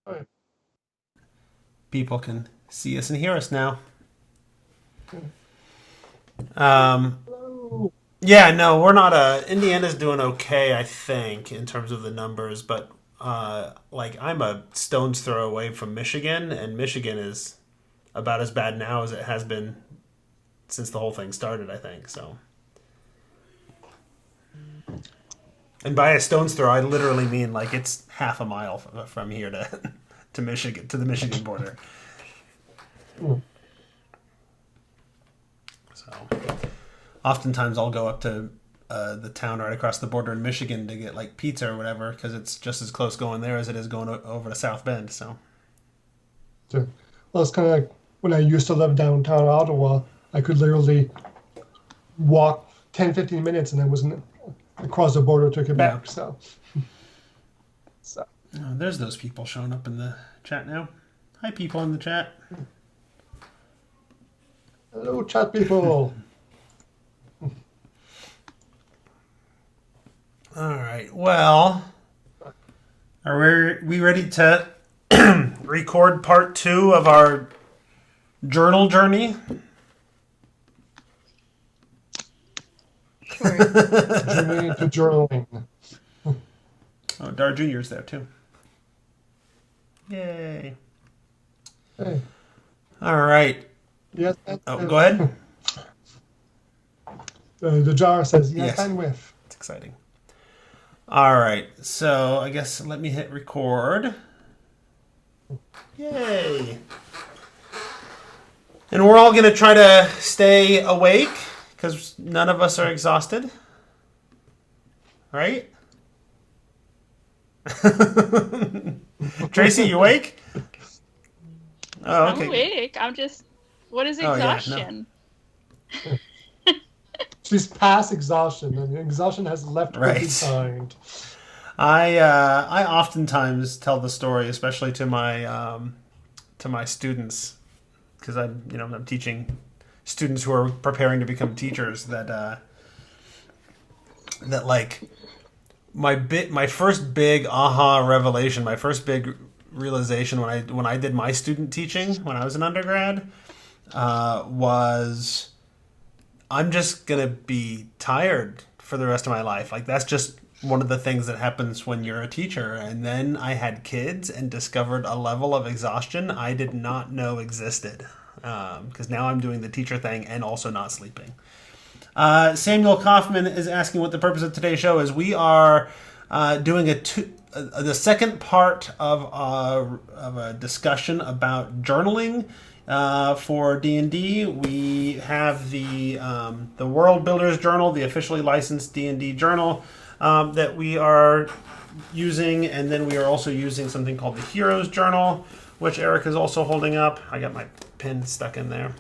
Right. People can see us and hear us now. Um, Hello. yeah, no, we're not. Indiana's doing okay, I think, in terms of the numbers, but like I'm a stone's throw away from Michigan, and Michigan is about as bad now as it has been since the whole thing started. I think so. And by a stone's throw, I literally mean like it's half a mile from here to to Michigan to the Michigan border. Mm. So oftentimes I'll go up to the town right across the border in Michigan to get like pizza or whatever because it's just as close going there as it is going over to South Bend. So So, well, it's kind of like when I used to live downtown Ottawa, I could literally walk 10, 15 minutes and I wasn't across the border to yeah, Quebec. So oh, there's those people showing up in the chat now. Hi, people in the chat. hello, chat people. All right. Well, are we ready to record part two of our journal journey? Sure. Journey to journaling. Oh, Dar Junior's there too. Yay! Hey, All right. yes, Oh, go ahead. the jar says yes, Yes, and with. it's exciting. All right. So I guess let me hit record. Yay! And we're all gonna try to stay awake because none of us are exhausted, right? Tracy, you awake? Oh, I'm okay. awake. I'm just. What is Oh yeah, no. exhaustion? She's past exhaustion, and exhaustion has left her Right. behind. I oftentimes tell the story, especially to my students, because I'm teaching students who are preparing to become teachers that like my first big aha revelation, my first big realization when I did my student teaching when I was an undergrad was I'm just gonna be tired for the rest of my life. Like that's just one of the things that happens when you're a teacher. And then I had kids and discovered a level of exhaustion I did not know existed. Because now I'm doing the teacher thing and also not sleeping. Samuel Kaufman is asking what the purpose of today's show is. We are doing the second part of a discussion about journaling for D&D. We have the World Builders Journal, the officially licensed D&D journal that we are using, and then we are also using something called the Heroes Journal, which Eric is also holding up. I got my pin stuck in there.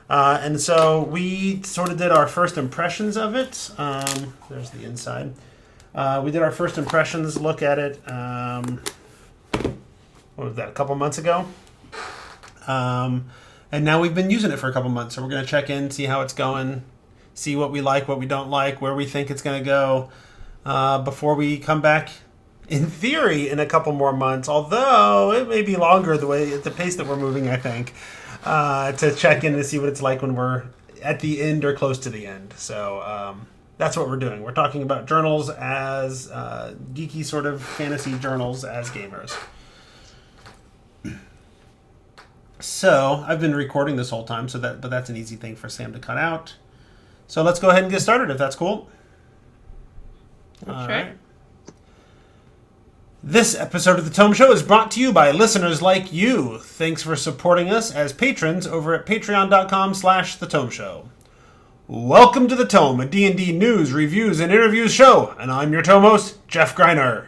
And so we sort of did our first impressions of it. There's the inside. We did our first impressions, look at it, what was that, a couple months ago? And now we've been using it for a couple months, so we're going to check in, see how it's going, see what we like, what we don't like, where we think it's going to go before we come back, in theory, in a couple more months, although it may be longer at the pace that we're moving, I think, to check in to see what it's like when we're at the end or close to the end. So that's what we're doing. We're talking about journals as geeky sort of fantasy journals as gamers. So I've been recording this whole time, but that's an easy thing for Sam to cut out. So let's go ahead and get started if that's cool. All Sure. right. This episode of the Tome Show is brought to you by listeners like you. Thanks for supporting us as patrons over at patreon.com/the Tome Show. Welcome to the Tome, a D&D news, reviews, and interviews show, and I'm your Tome host, Jeff Greiner.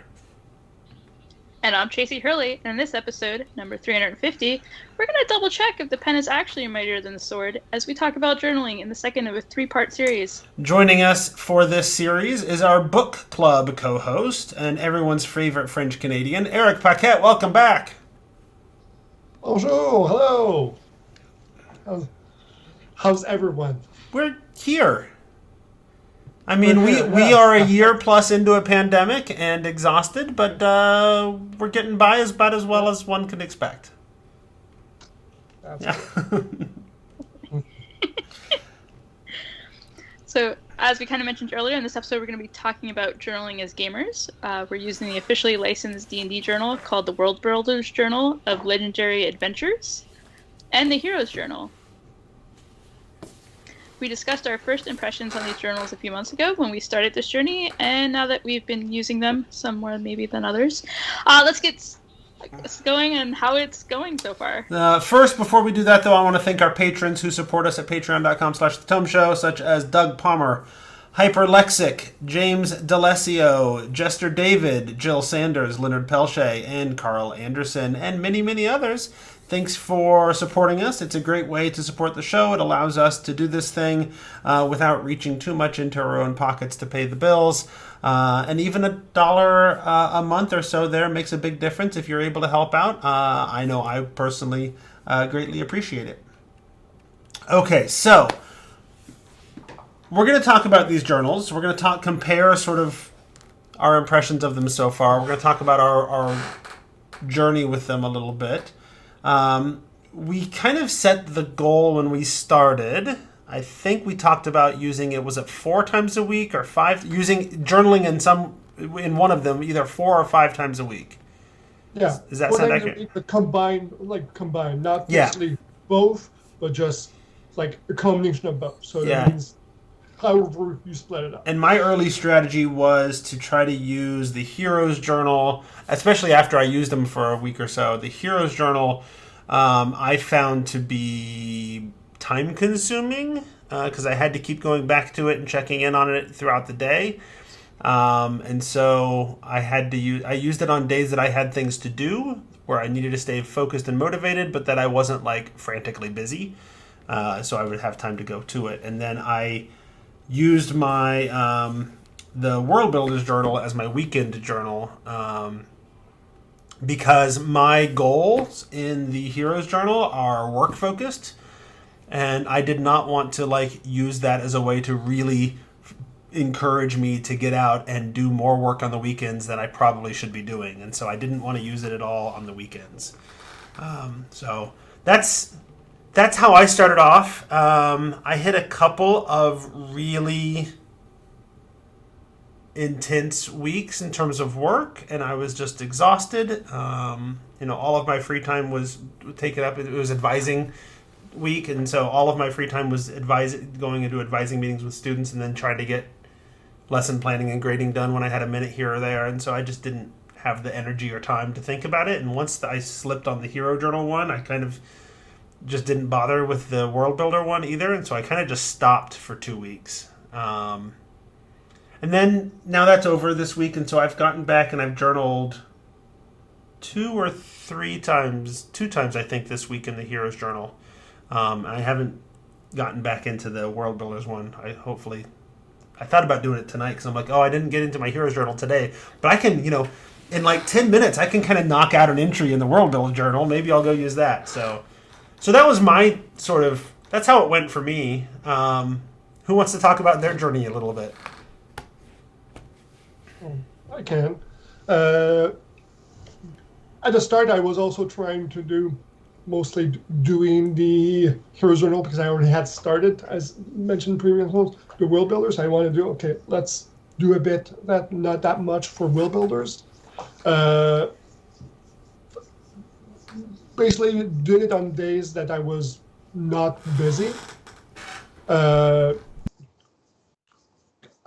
And I'm Tracy Hurley, and in this episode, number 350, we're going to double check if the pen is actually mightier than the sword as we talk about journaling in the second of a three-part series. Joining us for this series is our book club co-host and everyone's favorite French Canadian, Eric Paquette. Welcome back. Bonjour, hello. How's everyone? We're here. I mean, we Yeah. are a year plus into a pandemic and exhausted, but we're getting by about as well as one could expect. That's Yeah. So, as we kind of mentioned earlier, in this episode, we're going to be talking about journaling as gamers. We're using the officially licensed D&D journal called the World Builders Journal of Legendary Adventures and the Heroes Journal. We discussed our first impressions on these journals a few months ago when we started this journey, and now that we've been using them, some more maybe than others, let's get going and how it's going so far. First, before we do that, though, I want to thank our patrons who support us at patreon.com/The Tome Show, such as Doug Palmer, Hyperlexic, James D'Alessio, Jester David, Jill Sanders, Leonard Pelche, and Carl Anderson, and many, many others. Thanks for supporting us. It's a great way to support the show. It allows us to do this thing without reaching too much into our own pockets to pay the bills. And even $1 a month or so there makes a big difference if you're able to help out. I know I personally greatly appreciate it. Okay, so we're going to talk about these journals. We're going to compare sort of our impressions of them so far. We're going to talk about our journey with them a little bit. We kind of set the goal when we started. I think we talked about using it, was it 4 times a week or 5? Using journaling in one of them, either 4 or 5 times a week. Yeah. Does that sound accurate? Combined, not necessarily both, but just like a combination of both. So that means however you split it up. And my early strategy was to try to use the Heroes Journal, especially after I used them for a week or so. The Heroes Journal I found to be time-consuming because I had to keep going back to it and checking in on it throughout the day. And so I used it on days that I had things to do, where I needed to stay focused and motivated, but that I wasn't like frantically busy. So I would have time to go to it. And then I used my the World Builders Journal as my weekend journal because my goals in the Heroes Journal are work focused, and I did not want to use that as a way to really encourage me to get out and do more work on the weekends than I probably should be doing, and so I didn't want to use it at all on the weekends. So that's how I started off. I hit a couple of really intense weeks in terms of work, and I was just exhausted. All of my free time was taken up. It was advising week, and so all of my free time was going into advising meetings with students and then trying to get lesson planning and grading done when I had a minute here or there, and so I just didn't have the energy or time to think about it. And once I slipped on the Hero Journal one, I kind of just didn't bother with the World Builder one either, and so I kind of just stopped for 2 weeks. And then now that's over this week, and so I've gotten back and I've journaled 2 times I think this week in the Heroes Journal. I haven't gotten back into the World Builders one. I thought about doing it tonight because I'm like, I didn't get into my Heroes Journal today, but I can, in like 10 minutes, I can kind of knock out an entry in the World Builder Journal. Maybe I'll go use that. So that was my that's how it went for me. Who wants to talk about their journey a little bit? I can. At the start, I was also trying to do mostly doing the Heroes Journal because I already had started, as mentioned previously, the World Builders. I wanted to do, let's do a bit, not that much for World Builders. Basically, doing it on days that I was not busy.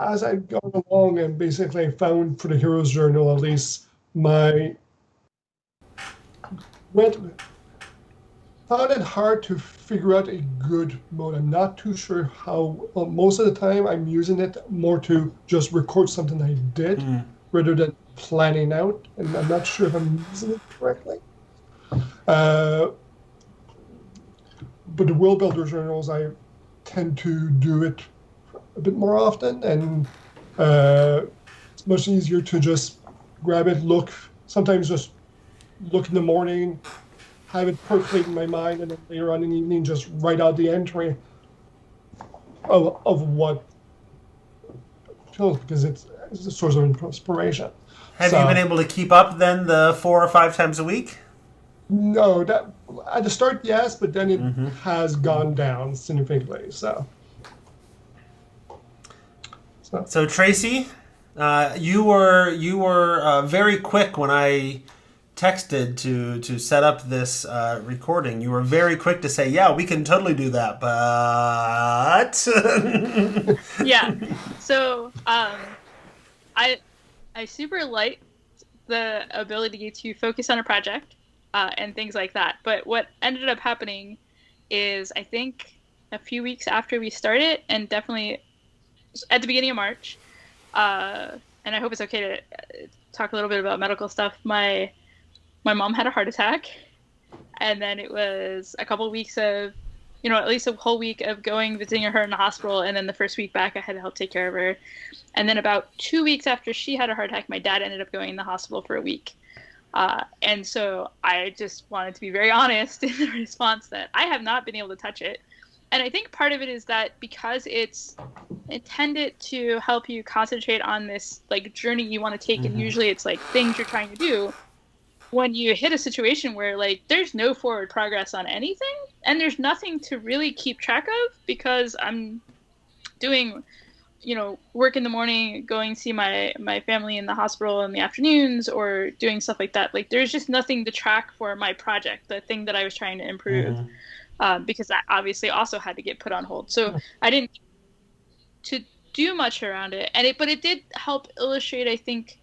As I go along, and basically I found for the Heroes Journal, at least, found it hard to figure out a good mode. I'm not too sure how. Most of the time, I'm using it more to just record something I did, rather than planning out. And I'm not sure if I'm using it correctly. But the World Builder Journals, I tend to do it a bit more often, and it's much easier to just grab it, sometimes just look in the morning, have it percolate in my mind, and then later on in the evening just write out the entry of what journals because it's a source of inspiration. Have you been able to keep up then the 4 or 5 times a week? No, that at the start, yes, but then it has gone down significantly. So Tracy, you were very quick when I texted to set up this recording. You were very quick to say, "Yeah, we can totally do that," but Yeah. So I super like the ability to focus on a project and things like that. But what ended up happening is, I think a few weeks after we started, and definitely at the beginning of March, and I hope it's okay to talk a little bit about medical stuff. My mom had a heart attack, and then it was a couple of weeks of, at least a whole week of visiting her in the hospital, and then the first week back I had to help take care of her. And then about 2 weeks after she had a heart attack, my dad ended up going in the hospital for a week. And so I just wanted to be very honest in the response that I have not been able to touch it. And I think part of it is that because it's intended to help you concentrate on this like journey you want to take, and usually it's like things you're trying to do, when you hit a situation where like there's no forward progress on anything and there's nothing to really keep track of, because I'm doing work in the morning, going to see my family in the hospital in the afternoons, or doing stuff like that. Like there's just nothing to track for my project, the thing that I was trying to improve, because that obviously also had to get put on hold. So I didn't to do much around it, but it did help illustrate, I think,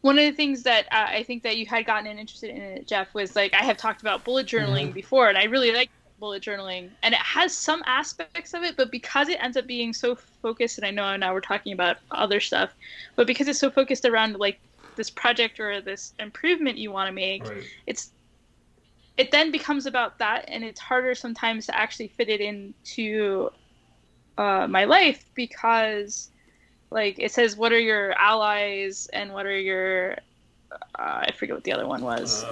one of the things that I think that you had gotten interested in it, Jeff, was like I have talked about bullet journaling before, and I really like bullet journaling, and it has some aspects of it, but because it ends up being so focused, and I know now we're talking about other stuff, but because it's so focused around like this project or this improvement you want to make, it then becomes about that, and it's harder sometimes to actually fit it into my life, because like it says, what are your allies and what are your I forget what the other one was.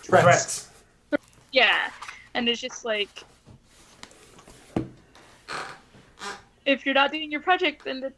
Threats. Yeah. And it's just like, if you're not doing your project, then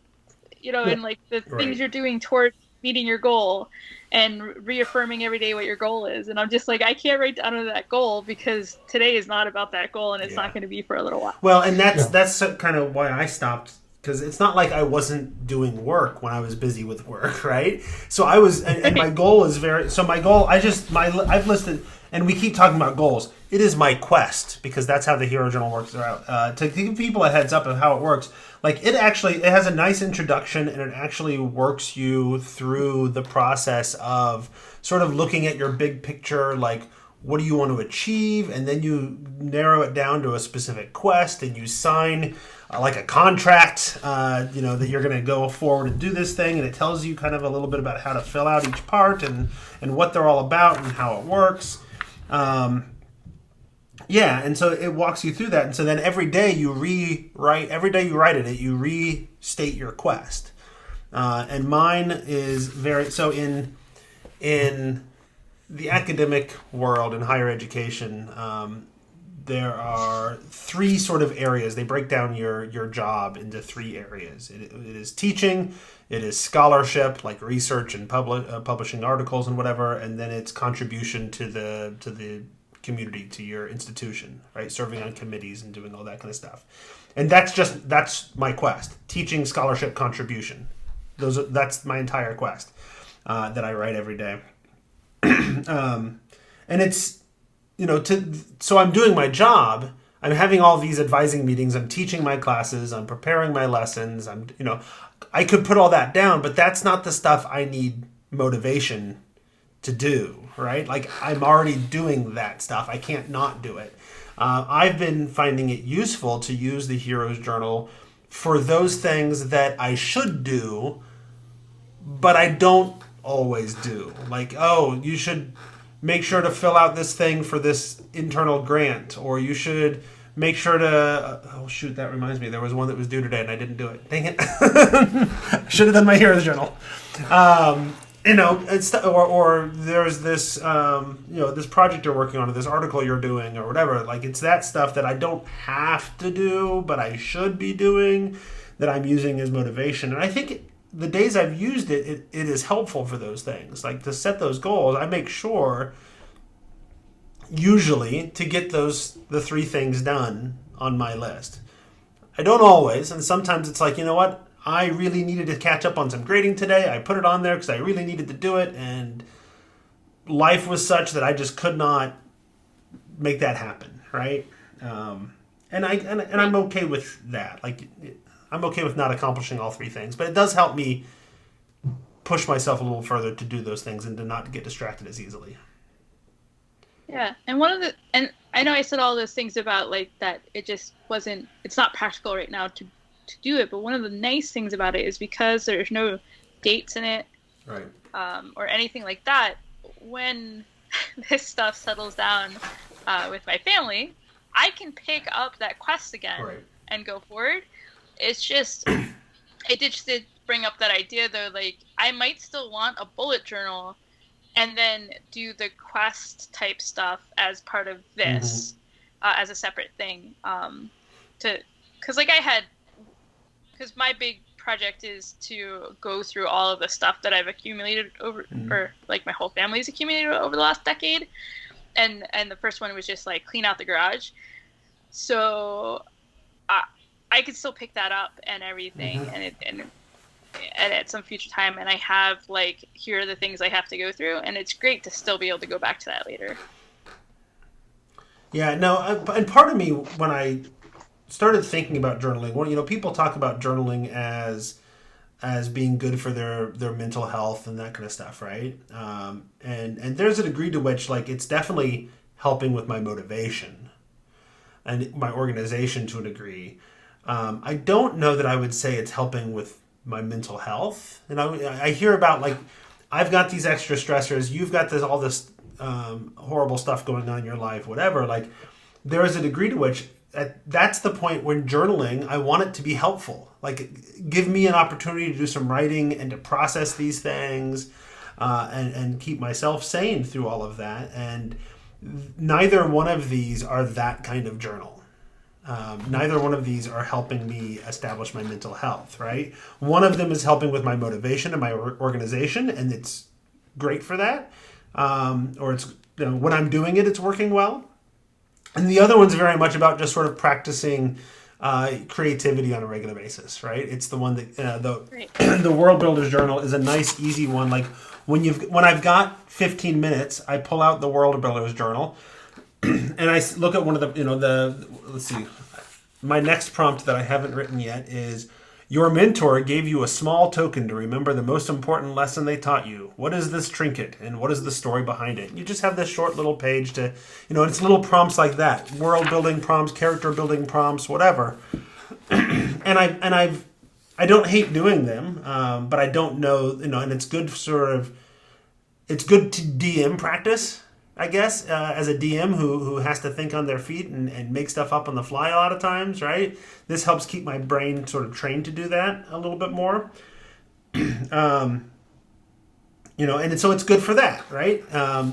and like the things you're doing toward meeting your goal and reaffirming every day what your goal is. And I'm just like, I can't write down that goal because today is not about that goal, and it's not going to be for a little while. Well, and that's kind of why I stopped, because it's not like I wasn't doing work when I was busy with work, right? So I was, and my goal is I've listed, and we keep talking about goals. It is my quest, because that's how the Hero Journal works out. To give people a heads up of how it works, like it has a nice introduction, and it actually works you through the process of sort of looking at your big picture, like what do you want to achieve, and then you narrow it down to a specific quest, and you sign like a contract, that you're going to go forward and do this thing, and it tells you kind of a little bit about how to fill out each part and what they're all about and how it works. And so it walks you through that, and so then every day you write it, you restate your quest. And mine is in the academic world, in higher education, there are 3 sort of areas. They break down your job into 3 areas. It is teaching, it is scholarship, like research and publishing articles and whatever, and then it's contribution to the community, to your institution, right? Serving on committees and doing all that kind of stuff. And that's my quest: teaching, scholarship, contribution. That's my entire quest that I write every day. And it's, so I'm doing my job. I'm having all these advising meetings. I'm teaching my classes. I'm preparing my lessons. I could put all that down, but that's not the stuff I need motivation to do, right? Like I'm already doing that stuff. I can't not do it. I've been finding it useful to use the Hero's Journal for those things that I should do, but I don't always do. Like, you should make sure to fill out this thing for this internal grant, or you should make sure to that reminds me, there was one that was due today and I didn't do it. Dang it. I should have done my Hero's Journal. Or there's this this project you're working on, or this article you're doing, or whatever. Like, it's that stuff that I don't have to do but I should be doing that I'm using as motivation. And I think the days I've used it is helpful for those things. Like to set those goals, I make sure usually to get the 3 things done on my list. I don't always, and sometimes it's like, you know what? I really needed to catch up on some grading today. I put it on there because I really needed to do it, and life was such that I just could not make that happen, right? And I'm okay with that. Like, I'm okay with not accomplishing all 3 things, but it does help me push myself a little further to do those things and to not get distracted as easily. Yeah, and I know I said all those things about like that it just wasn't, it's not practical right now to do it, but one of the nice things about it is because there's no dates in it, right, or anything like that. When this stuff settles down with my family, I can pick up that quest again, right, and go forward. It's just, it just did bring up that idea though, like I might still want a bullet journal and then do the quest type stuff as part of this, as a separate thing. Because my big project is to go through all of the stuff that I've accumulated over, or like my whole family's accumulated over the last decade. And the first one was just like clean out the garage. So I could still pick that up and everything, and at some future time, and I have like, here are the things I have to go through, and it's great to still be able to go back to that later. Yeah, no, and part of me, when I started thinking about journaling, well, people talk about journaling as being good for their mental health and that kind of stuff, right? And there's a degree to which, like, it's definitely helping with my motivation and my organization to a degree. I don't know that I would say it's helping with my mental health. And I hear about, like, I've got these extra stressors, you've got all this horrible stuff going on in your life, whatever. Like, there is a degree to which that's the point when journaling, I want it to be helpful. Like, give me an opportunity to do some writing and to process these things, and keep myself sane through all of that. And neither one of these are that kind of journal. Neither one of these are helping me establish my mental health, right? One of them is helping with my motivation and my organization, and it's great for that. Or it's, when I'm doing it, it's working well. And the other one's very much about just sort of practicing creativity on a regular basis, right? It's the one that the World Builders Journal is a nice, easy one. Like when I've got 15 minutes, I pull out the World Builders Journal, and I look at one of the let's see, my next prompt that I haven't written yet is, your mentor gave you a small token to remember the most important lesson they taught you. What is this trinket, and what is the story behind it? You just have this short little page to, and it's little prompts like that, world building prompts, character building prompts, whatever. and I don't hate doing them, but I don't know, and it's good it's good to DM practice, I guess, as a DM who has to think on their feet and make stuff up on the fly a lot of times, right? This helps keep my brain sort of trained to do that a little bit more. And so it's good for that, right?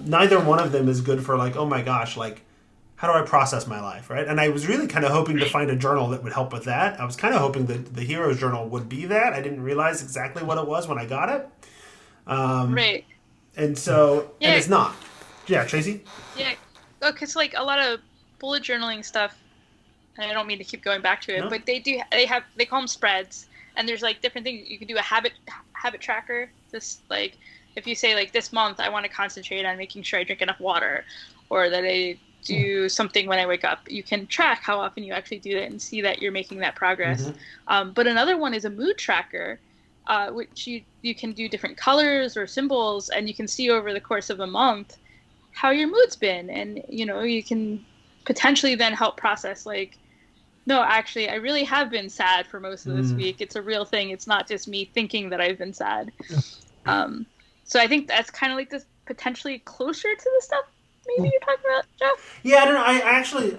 Neither one of them is good for, like, oh my gosh, like, how do I process my life, right? And I was really kind of hoping to find a journal that would help with that. I was kind of hoping that the Heroes Journal would be that. I didn't realize exactly what it was when I got it. Right. And so, and it's not. Yeah, Tracy? Yeah, because like a lot of bullet journaling stuff, and I don't mean to keep going back to it, but they call them spreads, and there's like different things. You can do a habit tracker. Just like, if you say like, this month I want to concentrate on making sure I drink enough water, or that I do something when I wake up, you can track how often you actually do that and see that you're making that progress. But another one is a mood tracker, which you can do different colors or symbols, and you can see over the course of a month how your mood's been, and you can potentially then help process, like, no, actually I really have been sad for most of this week. It's a real thing. It's not just me thinking that I've been sad. So I think that's kind of like this potentially closer to the stuff maybe you're talking about, Jeff. Yeah, I don't know. I actually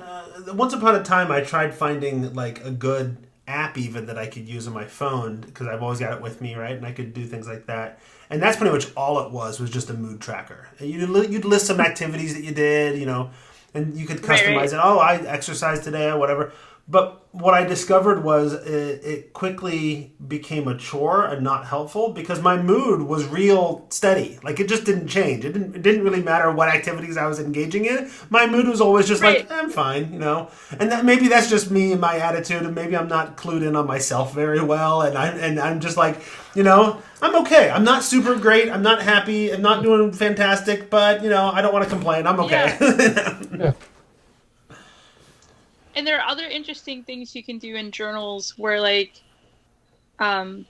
once upon a time I tried finding like a good app even that I could use on my phone, because I've always got it with me, right? And I could do things like that. And that's pretty much all it was just a mood tracker. You'd list some activities that you did, and you could customize it. Oh, I exercised today or whatever. But what I discovered was it quickly became a chore and not helpful because my mood was real steady. Like it just didn't change. It didn't really matter what activities I was engaging in. My mood was always just Right. like, I'm fine, you know. And maybe that's just me and my attitude, and maybe I'm not clued in on myself very well. And I'm just like, you know, I'm okay. I'm not super great. I'm not happy. I'm not doing fantastic. But you know, I don't want to complain. I'm okay. Yeah. And there are other interesting things you can do in journals where, like, I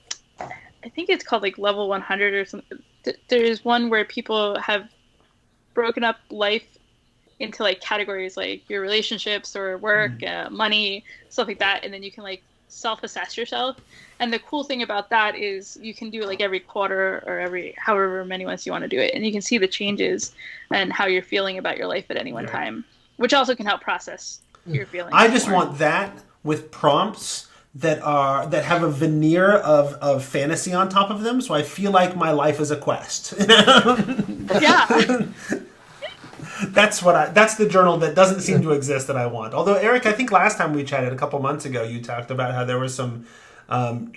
think it's called like level 100 or something. There's one where people have broken up life into like categories, like your relationships or work, money, stuff like that, and then you can like self-assess yourself. And the cool thing about that is you can do it like every quarter or every however many months you want to do it, and you can see the changes and how you're feeling about your life at any one time, which also can help process your feelings. I just more. want that with prompts that have a veneer of fantasy on top of them, so I feel like my life is a quest. Yeah. That's the journal that doesn't seem to exist that I want. Although Eric, I think last time we chatted a couple months ago, you talked about how there was some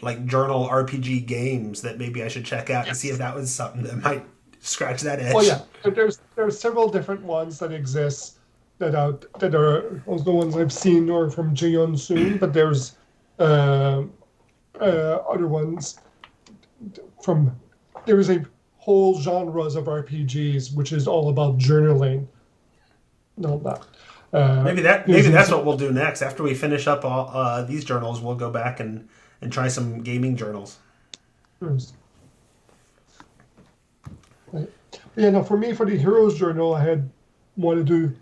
like journal RPG games that maybe I should check out and see if that was something that might scratch that itch. Oh yeah, there's several different ones that exist that are the ones I've seen or from Jiyeon Soon, but there's other ones from there is a whole genres of RPGs which is all about journaling. No, that. Maybe that's what we'll do next. After we finish up all these journals, we'll go back and try some gaming journals. Right. Yeah, no, for me, for the Heroes Journal, I had wanted to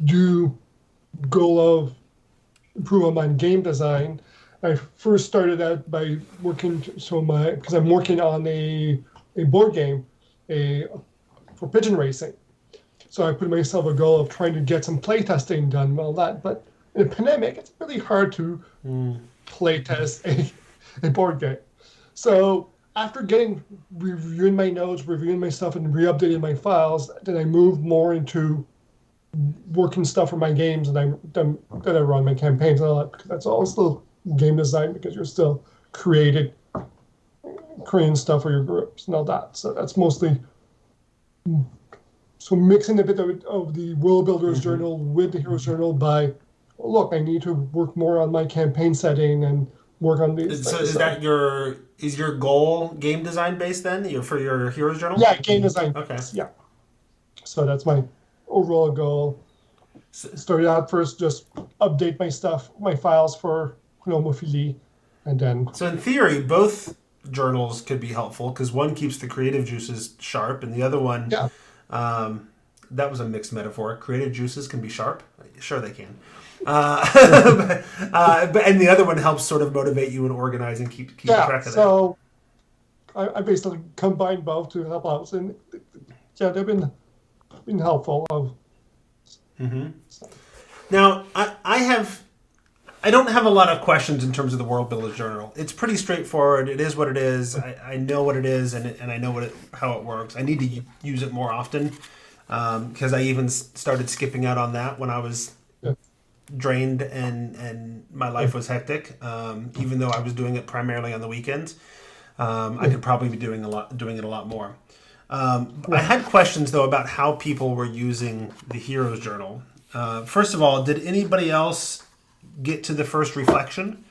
do goal of improve on my game design. I first started out by working, because I'm working on a board game for pigeon racing. So I put myself a goal of trying to get some playtesting done and all that. But in a pandemic, it's really hard to playtest a board game. So after reviewing my notes, reviewing my stuff, and re-updating my files, then I moved more into working stuff for my games, and then I run my campaigns and all that, because that's all still game design, because you're still creating stuff for your groups and all that. So that's mostly mixing a bit of the World Builders Journal with the Heroes Journal by, look, I need to work more on my campaign setting and work on these. So is your goal game design based then? For your Heroes Journal? Yeah, game design. Okay. Yeah. So that's my overall goal. Started out first, just update my files for Homophily, and then. So in theory, both journals could be helpful because one keeps the creative juices sharp, and the other one. Yeah. That was a mixed metaphor. Creative juices can be sharp. Sure, they can. And the other one helps sort of motivate you and organize and keep track of that. So I basically combined both to help out, and yeah, they've been helpful. Now I don't have a lot of questions in terms of the World Builders Journal. It's pretty straightforward. It is what it is. I know what it is, and I know how it works. I need to use it more often because I even started skipping out on that when I was drained and my life was hectic. Even though I was doing it primarily on the weekends, I could probably be doing it a lot more. I had questions though about how people were using the Heroes Journal. First of all, did anybody else get to the first reflection?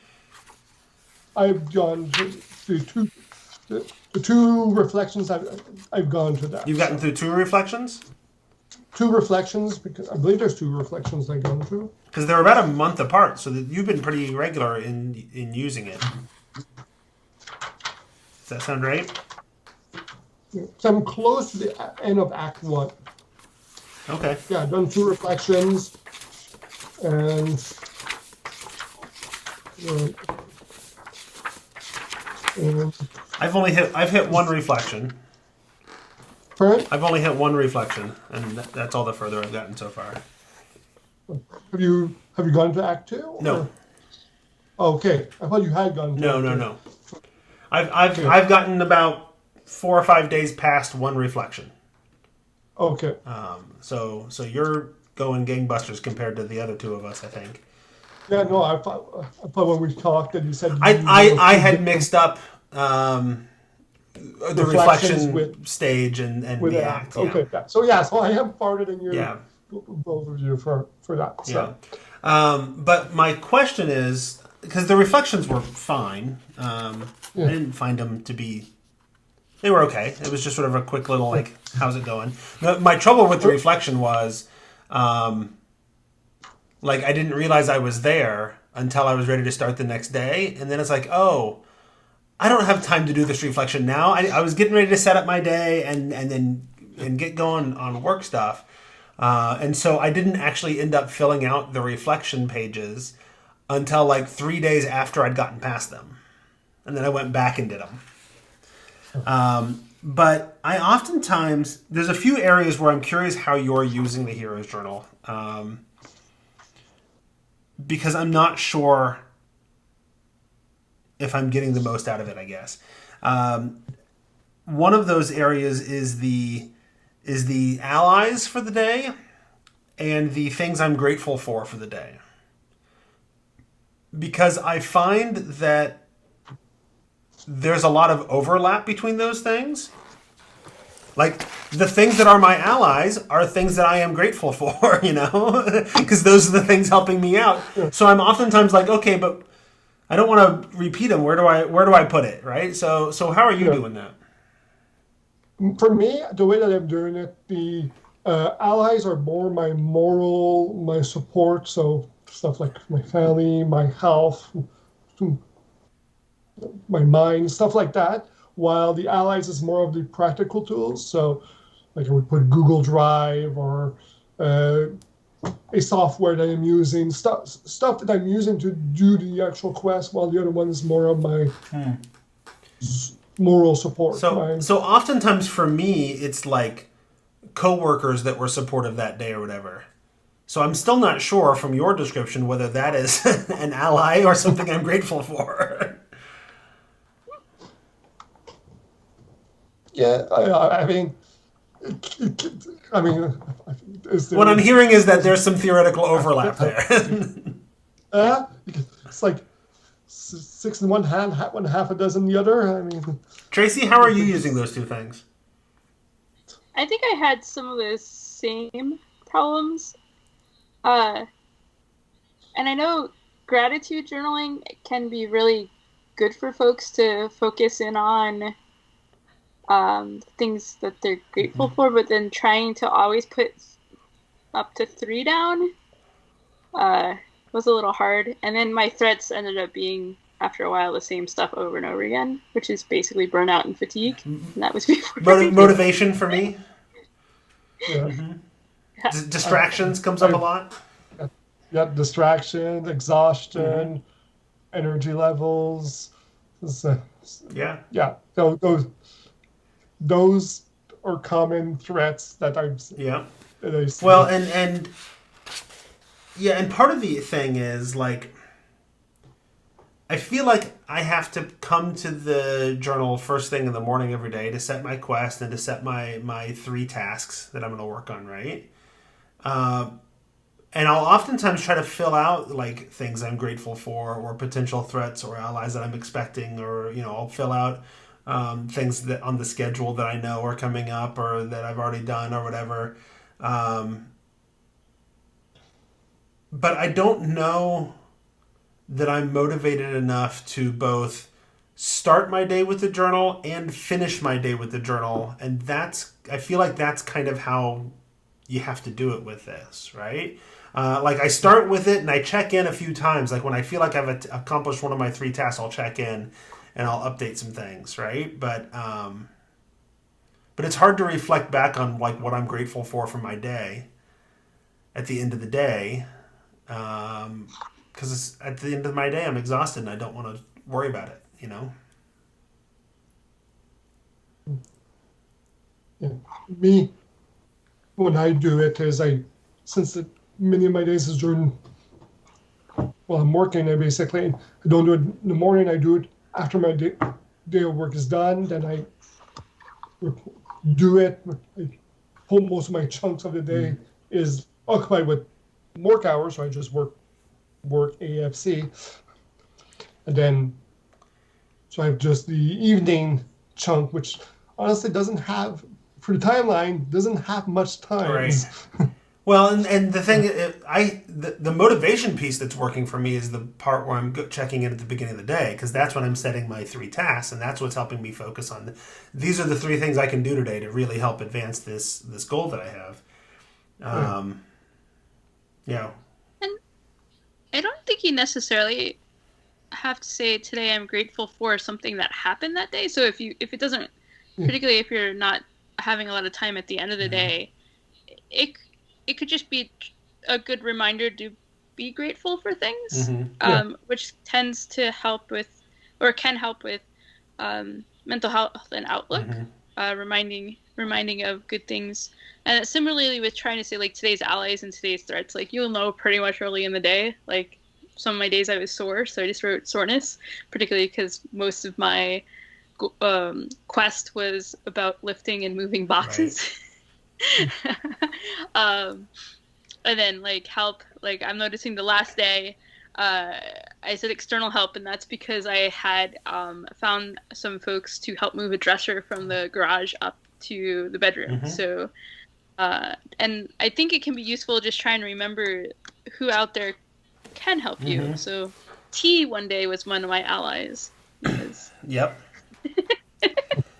I've gone through the two reflections. I've gone to that. You've gotten through two reflections? Two reflections, because I believe there's two reflections I've gone through. Because they're about a month apart, so that you've been pretty regular in using it. Does that sound right? So I'm close to the end of Act 1. Okay. Yeah, I've done two reflections, and I've hit one reflection. Pardon? I've only hit one reflection, and that's all the further I've gotten so far. Have you gone to Act 2? Or? No. Okay, I thought you had gone to No. Act 2. I've gotten about 4 or 5 days past one reflection. Okay. So you're going gangbusters compared to the other two of us, I think. Yeah, no, I thought when we talked that you said you I, use I, those I two had different mixed up the reflections with reflection stage and with the the act. act. Yeah, Okay, yeah. So I am farther than you, yeah, both of you, for that. yeah. So But my question is, because the reflections were fine, I yeah, didn't find them to be. They were okay. It was just sort of a quick little yeah. like, how's it going? My trouble with the Er, reflection was, like, I didn't realize I was there until I was ready to start the next day, and then it's like, oh, I don't have time to do this reflection now. I was getting ready to set up my day and then and get going on work stuff, and so I didn't actually end up filling out the reflection pages until like 3 days after I'd gotten past them, and then I went back and did them. But I oftentimes there's a few areas where I'm curious how you're using the Hero's Journal, because I'm not sure if I'm getting the most out of it. I guess one of those areas is the allies for the day and the things I'm grateful for the day, because I find that there's a lot of overlap between those things. Like, the things that are my allies are things that I am grateful for, because those are the things helping me out. yeah. So I'm oftentimes like, okay, but I don't want to repeat them. Where do I put it, right? So how are you Yeah. doing that? For me, the way that I'm doing it, the allies are more my moral, my support. So stuff like my family, my health, my mind, stuff like that. While the allies is more of the practical tools. So like I would put Google Drive or uh, a software that I'm using, stuff that I'm using to do the actual quest, while the other one is more of my moral support. So so oftentimes for me, it's like coworkers that were supportive that day or whatever. So I'm still not sure from your description whether that is an ally or something I'm grateful for. Yeah, I mean, I mean, is What I'm there? hearing is that there's some theoretical overlap there. It's like six in one hand, one half a dozen in the other. I mean, Tracy, how are you using those two things? I think I had some of the same problems. Uh, and I know gratitude journaling can be really good for folks to focus in on things that they're grateful for, but then trying to always put up to 3 down uh, was a little hard. And then my threats ended up being, after a while, the same stuff over and over again, which is basically burnout and fatigue. And that was before. Motivation for me. yeah, Yeah. Distractions comes up a I, lot. yeah, distraction, exhaustion, energy levels. So, Yeah. yeah, those are common threats Yeah. that I see. Well, and yeah, and part of the thing is like I feel like I have to come to the journal first thing in the morning every day to set my quest and to set my 3 tasks that I'm going to work on, right? Uh, and I'll oftentimes try to fill out like things I'm grateful for or potential threats or allies that I'm expecting, or I'll fill out things that on the schedule that I know are coming up or that I've already done or whatever. Um, but I don't know that I'm motivated enough to both start my day with the journal and finish my day with the journal. And I feel like that's kind of how you have to do it with this, right? Like I start with it and I check in a few times. Like when I feel like I've accomplished one of my 3 tasks, I'll check in and I'll update some things, right? But it's hard to reflect back on like what I'm grateful for my day at the end of the day, because at the end of my day I'm exhausted and I don't want to worry about it. Yeah. Me, when I do it, since many of my days is during while I'm working, I don't do it in the morning. I do it after my day of work is done. Then I do it. Most of my chunks of the day is occupied with work hours, so I just work work AFC, and then so I have just the evening chunk, which honestly doesn't have for the timeline doesn't have much Right. times. Well, and the thing, the motivation piece that's working for me is the part where I'm checking in at the beginning of the day, because that's when I'm setting my 3 tasks, and that's what's helping me focus on. These are the 3 things I can do today to really help advance this goal that I have. Yeah. And I don't think you necessarily have to say today I'm grateful for something that happened that day. So if it doesn't, particularly if you're not having a lot of time at the end of the day, it it could just be a good reminder to be grateful for things, which tends to help with, or can help with, mental health and outlook, reminding of good things. And similarly with trying to say like today's allies and today's threats, like you'll know pretty much early in the day. Like some of my days I was sore, so I just wrote soreness, particularly because most of my quest was about lifting and moving boxes. Right. And then like help, like I'm noticing the last day I said external help, and that's because I had found some folks to help move a dresser from the garage up to the bedroom. So and I think it can be useful just trying to remember who out there can help you. So T one day was one of my allies. Yep.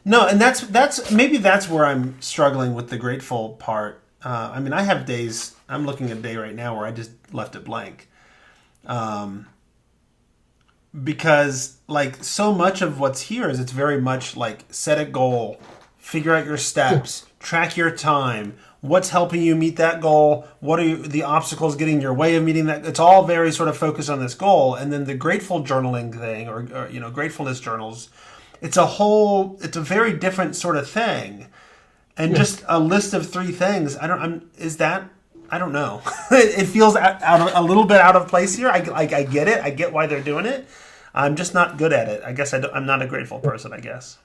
No, and that's maybe that's where I'm struggling with the grateful part. I mean, I have days. I'm looking at a day right now where I just left it blank, because like so much of what's here is it's very much like set a goal, figure out your steps, track your time. What's helping you meet that goal? What are the obstacles getting in your way of meeting that? It's all very sort of focused on this goal, and then the grateful journaling thing, or gratefulness journals. It's a very different sort of thing, and just a list of 3 things. I don't know. It feels a little bit out of place here. I get it. I get why they're doing it. I'm just not good at it. I guess I'm not a grateful person. I guess.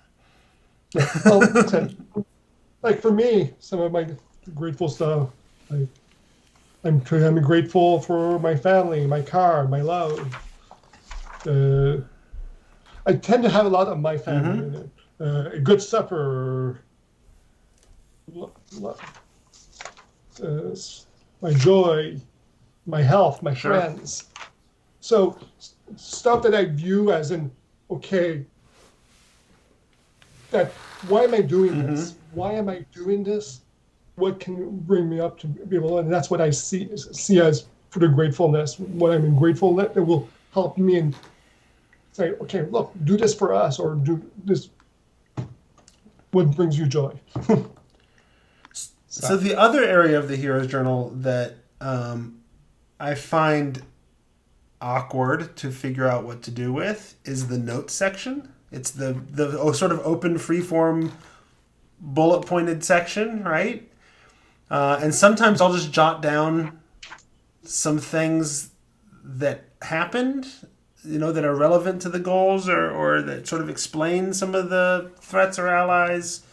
Well, like for me, some of my grateful stuff. I'm grateful for my family, my car, my love. I tend to have a lot of my family in it. A good supper, my joy, my health, my friends. So stuff that I view as okay, that why am I doing this? Why am I doing this? What can bring me up to be able, and that's what I see as for the gratefulness. What I'm grateful that it will help me and say, okay, look, do this for us, or do this. What brings you joy? So the other area of the Hero's Journal that I find awkward to figure out what to do with is the notes section. It's the sort of open freeform bullet pointed section, right? And sometimes I'll just jot down some things that happened, that are relevant to the goals, or that sort of explain some of the threats or allies,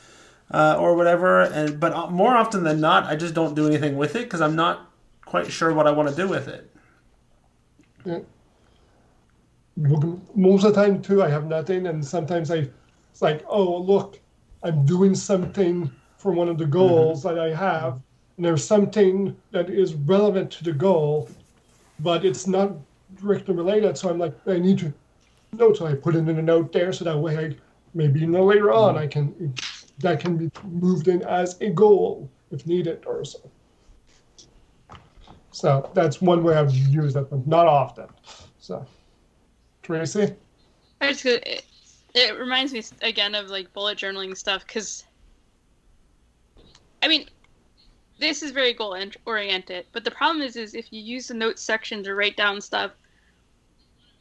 or whatever. But more often than not, I just don't do anything with it because I'm not quite sure what I want to do with it. Yeah. Most of the time, too, I have nothing, and sometimes it's like, oh, look, I'm doing something for one of the goals that I have, and there's something that is relevant to the goal, but it's not directly related. So I'm like, I need to note, so I put it in a note there, so that way maybe later on that can be moved in as a goal if needed or so. So that's one way I've used that, but not often. So, Tracy? It reminds me again of like bullet journaling stuff, because I mean, this is very goal oriented, but the problem is if you use the notes section to write down stuff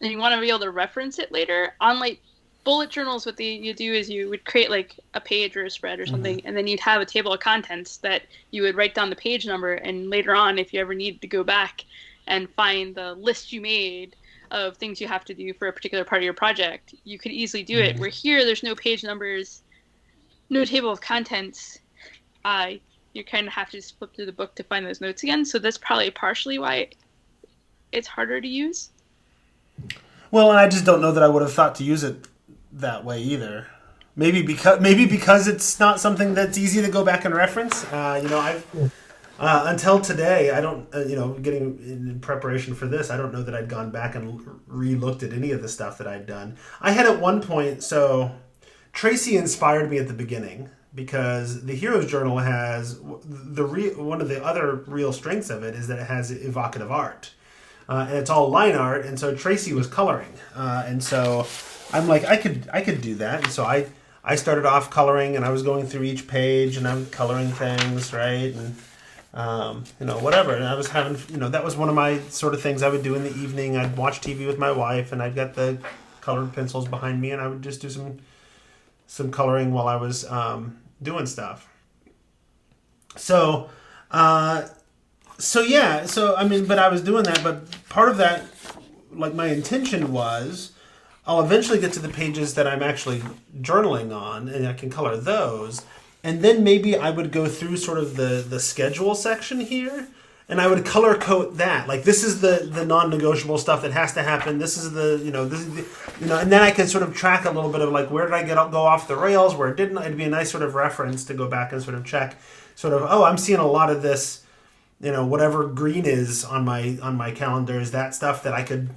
and you want to be able to reference it later, on like bullet journals, what you do is you would create like a page or a spread or something, and then you'd have a table of contents that you would write down the page number, and later on, if you ever needed to go back and find the list you made of things you have to do for a particular part of your project, you could easily do it. Where here, there's no page numbers, no table of contents. You kind of have to just flip through the book to find those notes again. So that's probably partially why it's harder to use. Well, and I just don't know that I would have thought to use it that way either. Maybe because it's not something that's easy to go back and reference. I've until today, I don't. Getting in preparation for this, I don't know that I'd gone back and re-looked at any of the stuff that I'd done. I had at one point. So Tracy inspired me at the beginning because the Heroes Journal has one of the other real strengths of it is that it has evocative art. And it's all line art, and so Tracy was coloring, and so I'm like, I could do that, and so I started off coloring, and I was going through each page, and I'm coloring things, right, and whatever, and I was having, that was one of my sort of things I would do in the evening. I'd watch TV with my wife, and I'd got the colored pencils behind me, and I would just do some coloring while I was doing stuff. So. But I was doing that, but part of that, like my intention was, I'll eventually get to the pages that I'm actually journaling on, and I can color those, and then maybe I would go through sort of the schedule section here, and I would color code that. Like, this is the non-negotiable stuff that has to happen, this is and then I could sort of track a little bit of, like, where did I go off the rails, where didn't I? It'd be a nice sort of reference to go back and sort of check, I'm seeing a lot of this. Whatever green is on my calendar is that stuff that I could,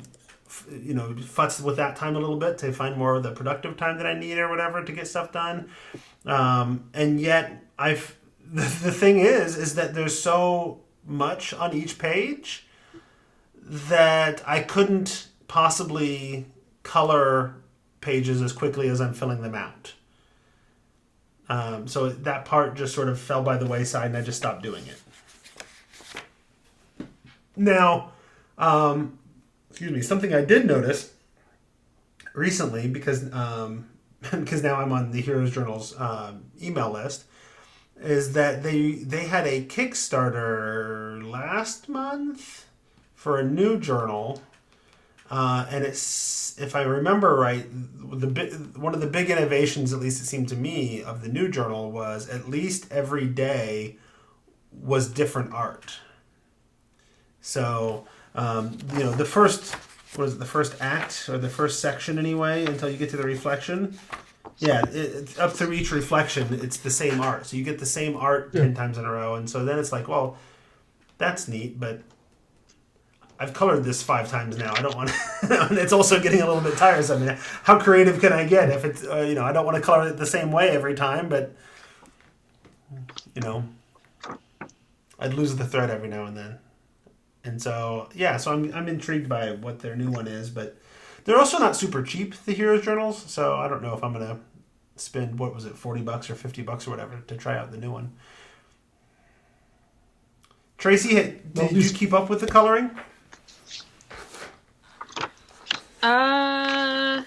futz with that time a little bit to find more of the productive time that I need or whatever to get stuff done. And yet the thing is that there's so much on each page that I couldn't possibly color pages as quickly as I'm filling them out. So that part just sort of fell by the wayside, and I just stopped doing it. Now, something I did notice recently, because now I'm on the Heroes Journal's email list, is that they had a Kickstarter last month for a new journal, and it's, if I remember right, one of the big innovations, at least it seemed to me, of the new journal was at least every day was different art. So, the first act, or the first section anyway, until you get to the reflection. Yeah, it's up through each reflection, it's the same art. So you get the same art 10 times in a row. And so then it's like, well, that's neat, but I've colored this 5 times now. I don't want to... It's also getting a little bit tiresome. I mean, how creative can I get if it's, I don't want to color it the same way every time, but, I'd lose the thread every now and then. And so, so I'm intrigued by what their new one is, but they're also not super cheap, the Heroes Journals, so I don't know if I'm going to spend, what was it, $40 or $50 or whatever to try out the new one. Tracy, did you keep up with the coloring? Not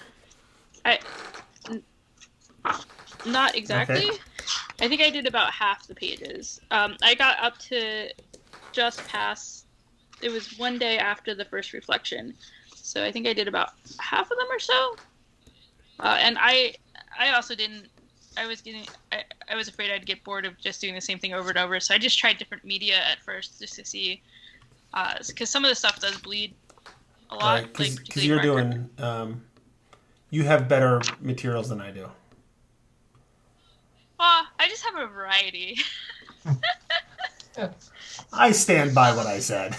exactly. Okay. I think I did about half the pages. I got up to just past... It was one day after the first reflection, so I think I did about half of them or so. And I also didn't. I was afraid I'd get bored of just doing the same thing over and over, so I just tried different media at first just to see, because some of the stuff does bleed a lot. Right, because you're doing, you have better materials than I do. Well, I just have a variety. I stand by what I said.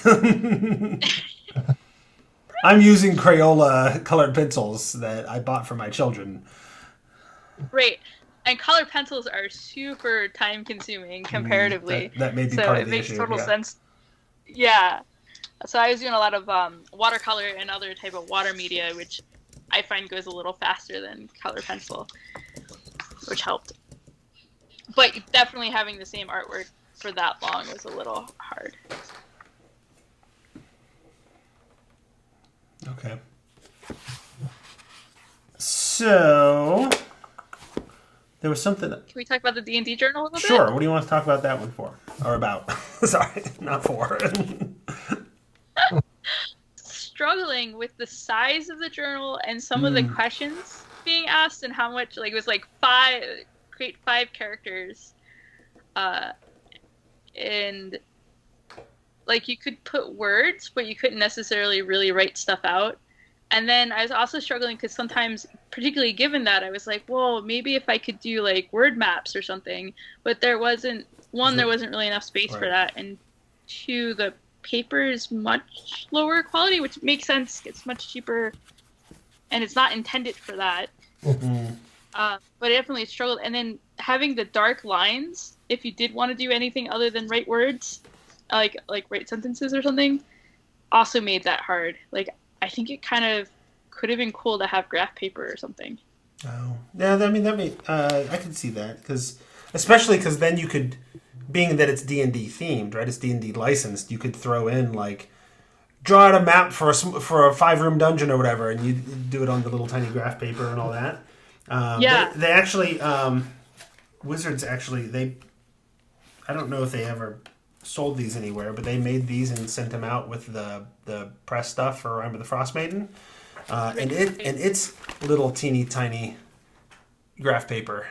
I'm using Crayola colored pencils that I bought for my children. Right. And colored pencils are super time consuming comparatively. That may be part of the issue. So it makes total sense. Yeah. So I was doing a lot of watercolor and other type of water media, which I find goes a little faster than color pencil, which helped. But definitely having the same artwork for that long was a little hard. Okay. So there was something. Can we talk about the D&D journal a little bit? Sure. What do you want to talk about that one for? Or about? Sorry, not for. Struggling with the size of the journal and some of the questions being asked, and how much, like, it was like create 5 characters, and like you could put words, but you couldn't necessarily really write stuff out. And then I was also struggling because sometimes, particularly given that, I was like, well, maybe if I could do like word maps or something, but there wasn't one, there wasn't really enough space for Right. that, and two, the paper is much lower quality, which makes sense. It's much cheaper, and it's not intended for that. Mm. But I definitely struggled. And then having the dark lines, if you did want to do anything other than write words, like write sentences or something, also made that hard. Like I think it kind of could have been cool to have graph paper or something. Oh, yeah. I mean, I could see that because, especially because then you could, being that it's D&D themed, right? It's D&D licensed. You could throw in like draw out a map for for a 5-room dungeon or whatever, and you do it on the little tiny graph paper and all that. Yeah. They actually Wizards actually they I don't know if they ever sold these anywhere, but they made these and sent them out with the press stuff for Rime of the Frost Maiden, and it's little teeny tiny graph paper,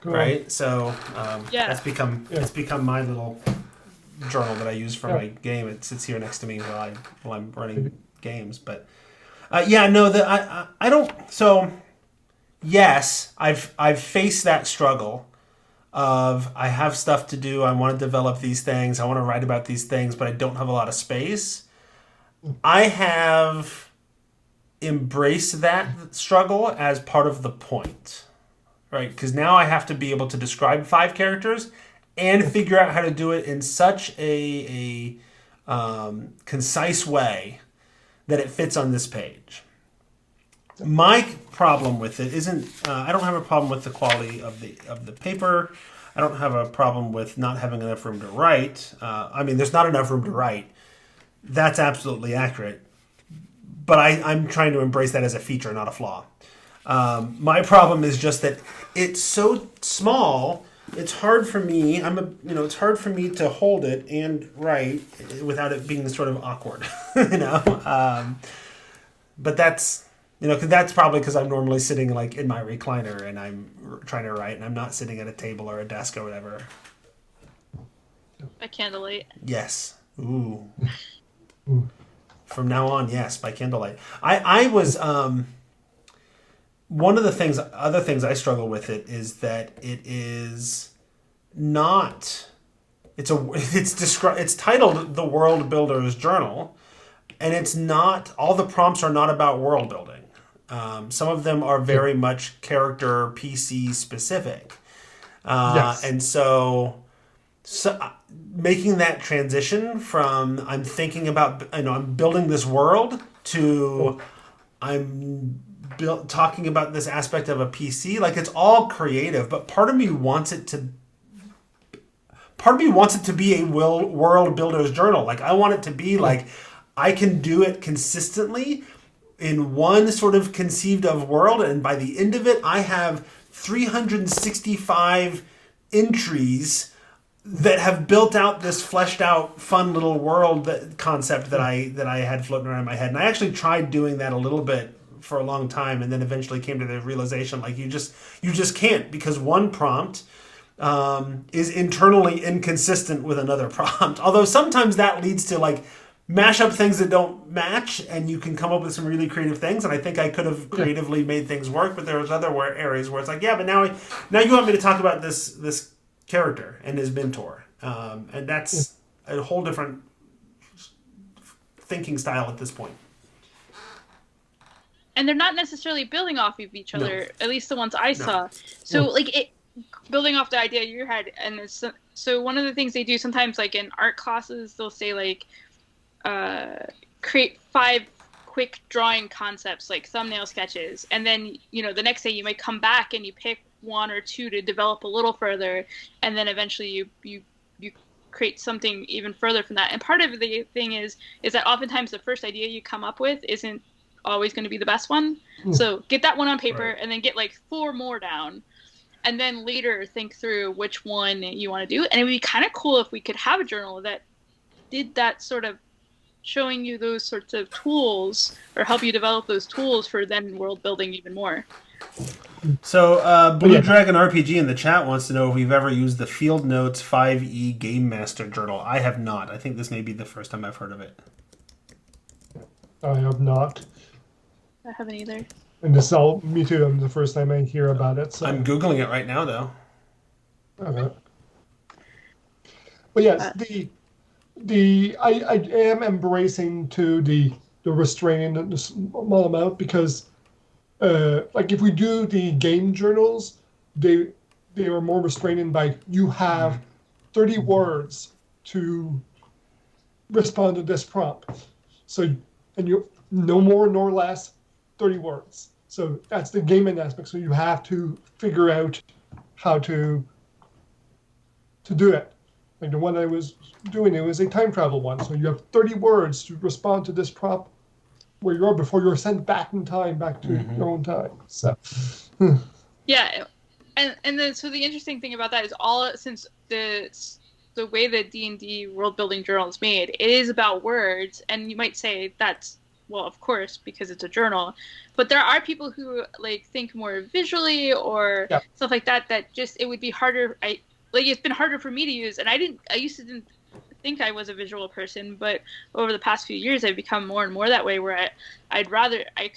Cool. right? So Yeah. that's become my little journal that I use for my game. It sits here next to me while I'm running games. But yeah, no, I don't. So yes, I've faced that struggle of I have stuff to do. I want to develop these things. I want to write about these things, but I don't have a lot of space. I have embraced that struggle as part of the point, right? Because now I have to be able to describe 5 characters and figure out how to do it in such a concise way that it fits on this page. My problem with it isn't. I don't have a problem with the quality of the paper. I don't have a problem with not having enough room to write. I mean, there's not enough room to write. That's absolutely accurate. But I'm trying to embrace that as a feature, not a flaw. My problem is just that it's so small. It's hard for me. It's hard for me to hold it and write without it being sort of awkward, But that's, 'cause that's probably because I'm normally sitting like in my recliner and I'm trying to write and I'm not sitting at a table or a desk or whatever. By candlelight. Yes. Ooh. From now on, yes, by candlelight. I was one of the other things I struggle with it is that it is not. It's titled The World Builder's Journal, and it's not. All the prompts are not about world building. Some of them are very much character PC specific, Yes. and so making that transition from I'm thinking about I'm building this world to I'm talking about this aspect of a PC, like it's all creative, but part of me wants it to be a world builder's journal. Like I want it to be like I can do it consistently in one sort of conceived of world, and by the end of it I have 365 entries that have built out this fleshed out fun little world concept that I had floating around in my head. And I actually tried doing that a little bit for a long time, and then eventually came to the realization like you just can't, because one prompt is internally inconsistent with another prompt. Although sometimes that leads to like mash up things that don't match, and you can come up with some really creative things. And I think I could have creatively made things work, but there was other areas where it's like, yeah, but now you want me to talk about this character and his mentor, and that's a whole different thinking style at this point. And they're not necessarily building off of each other, at least the ones I saw. So like it building off the idea you had, and so one of the things they do sometimes, like in art classes, they'll say like create 5 quick drawing concepts, like thumbnail sketches, and then the next day you might come back and you pick 1 or 2 to develop a little further, and then eventually you create something even further from that. And part of the thing is that oftentimes the first idea you come up with isn't always going to be the best one. So get that one on paper, Right. and then get like 4 more down, and then later think through which one you want to do. And it would be kind of cool if we could have a journal that did that sort of showing you those sorts of tools or help you develop those tools for then world building even more. So, But Blue yeah, Dragon RPG in the chat wants to know if we've ever used the Field Notes 5e Game Master Journal. I have not. I think this may be the first time I've heard of it. I have not. I haven't either. And this all me too. I'm the first time I hear about it. I'm So, Googling it right now, though. okay. But yes, Uh, I am embracing to the restraint and the small amount because like if we do the game journals, they are more restraining by you have 30 words to respond to this prompt. So and you no more nor less 30 words. So that's the gaming aspect. So you have to figure out how to do it. Like the one I was doing, it was a time travel one. So you have 30 words to respond to this prompt where you are before you're sent back in time, back to your own time. So, yeah, and then so the interesting thing about that is since the way that D&D world building journal is made, it is about words, and you might say that's well, of course, because it's a journal, but there are people who like think more visually or yeah, stuff like that. That just it would be harder. It's been harder for me to use, and I used to didn't think I was a visual person, but over the past few years, I've become more and more that way. Where I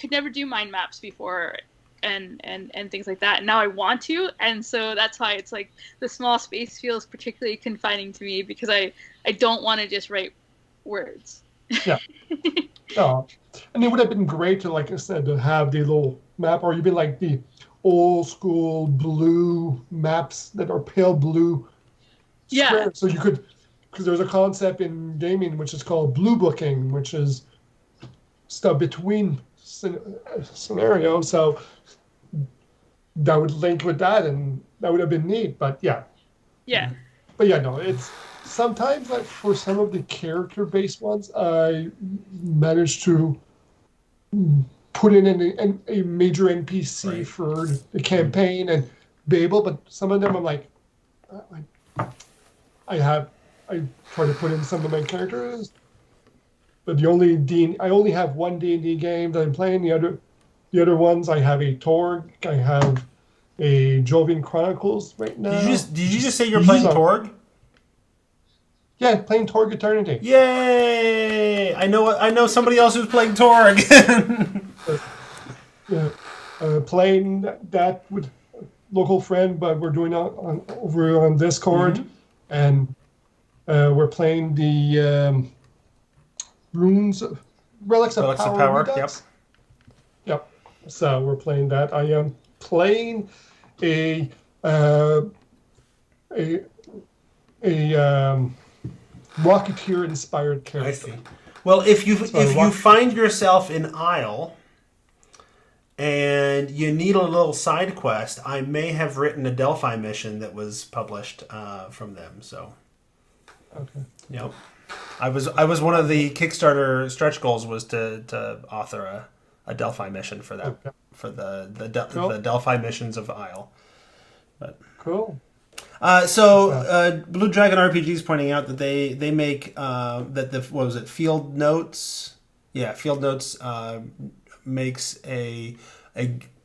could never do mind maps before, and things like that. And now I want to, and so that's why it's like the small space feels particularly confining to me because I don't want to just write words. yeah. Oh, and it would have been great to, like I said, to have the little map, or even like the old school blue maps that are pale blue Yeah, squares. So you could, because there's a concept in gaming which is called blue booking, which is stuff between scenarios. So that would link with that, and that would have been neat. But yeah, yeah. no, it's sometimes like for some of the character-based ones, I managed to put in a major NPC Right. for the campaign and be able, but some of them I'm like, I try to put in some of my characters, but I only have one D&D game that I'm playing. The other ones I have a Torg, I have a Jovian Chronicles right now. Did you just say you're playing Torg? Yeah, playing Torg Eternity. Yay! I know somebody else who's playing Torg. Yeah, playing that with a local friend, but we're doing it over on Discord, and we're playing the runes, relics of Relics of power. Power. Redux. Yep. So we're playing that. I am playing a Rocketeer inspired character. I see. Well, if you find yourself in Isle and you need a little side quest, I may have written a Delphi mission that was published from them. So, Okay. yep. I was one of the Kickstarter stretch goals was to author a Delphi mission for that for the Delphi missions of Isle. But Cool. Blue Dragon RPG is pointing out that they make that the what was it Field Notes? Yeah, Field Notes makes a